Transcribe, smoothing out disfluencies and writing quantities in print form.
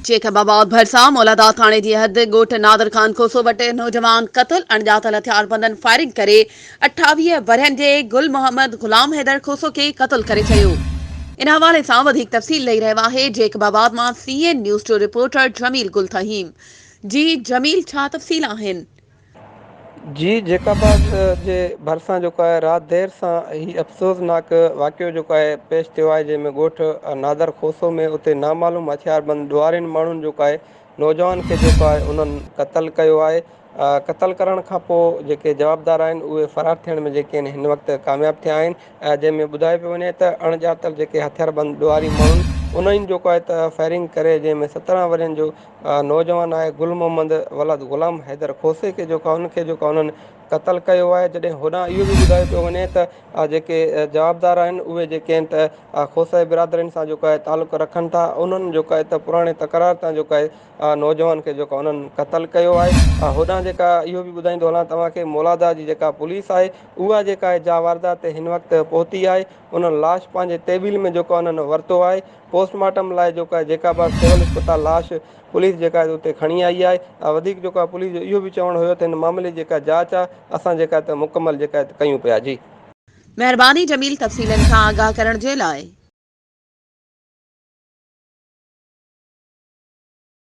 जेकबाबाद भरसा मौलादा थाने की हद गोट नादर खान खोसो वटे नौजवान कतल अणजातल हथियारबंदन फायरिंग करे 28 वरहनि जे गुल मोहम्मद गुलाम हैदर खोसो के कतल करे छयो। इन हवाले से वधिक तफ़सील लई रहियो आहे जेकबाबाद मां सीएन न्यूज़ जो रिपोर्टर जमील गुल थहीम। जी जमील, छा तफ़सील आहिनि? जी, जेकाबाद जे भरिसां जेको आहे राति देरि सां ही अफ़सोसनाक वाक़ियो जेको आहे पेश थियो आहे, जंहिंमें ॻोठु नादर खोसो में उते नामालूम हथियारबंद ॾुआरियुनि माण्हुनि जेको आहे नौजवान खे जेको आहे उन्हनि क़तल कयो आहे। क़तल करण खां पोइ जेके जवाबदार आहिनि उहे फ़रार थियण में जेके आहिनि हिन वक़्तु कामयाबु थिया आहिनि, जंहिंमें ॿुधायो पियो वञे त अणॼातल जेके हथियारबंद ॾुआरी माण्हुनि उन्हनि जेको आहे त फायरिंग करे, जंहिंमें 17 वरहनि जो नौजवान आहे गुल मोहम्मद वलद गुलाम हैदर खोसे खे जेको आहे उनखे जेको आहे उन्हनि क़तल कयो आहे। जॾहिं होॾां इहो बि ॿुधायो पियो वञे त जेके जवाबदार आहिनि उहे जेके आहिनि त खोसे बिरादरीनि सां जेको आहे तालुक़ु रखनि था, उन्हनि जेको आहे त पुराणे तकरार तां जेको आहे नौजवान खे जेको उन्हनि क़तल कयो आहे। होॾां जेका इहो बि ॿुधाईंदो हलां तव्हांखे, मौलादा जी जेका पुलिस आहे उहा जेका आहे जा वारदात ते हिन वक़्तु पहुती आहे। उन्हनि लाश पंहिंजे तेबिल में जेको उन्हनि वरितो आहे। पोस्टमार्टम लाइ जेको आहे जेकाबाद सिविल अस्पताल लाश पुलिस जेका आहे उते खणी आई आहे। वधीक जेको आहे पुलिस जो इहो बि चवणु हुयो त हिन मामले जी जेका जांच आहे असां जेका त मुकमल जेका कयूं पिया। जी मेहरबानी जमील, तफ़सीलनि खां आगाह करण जे लाइ।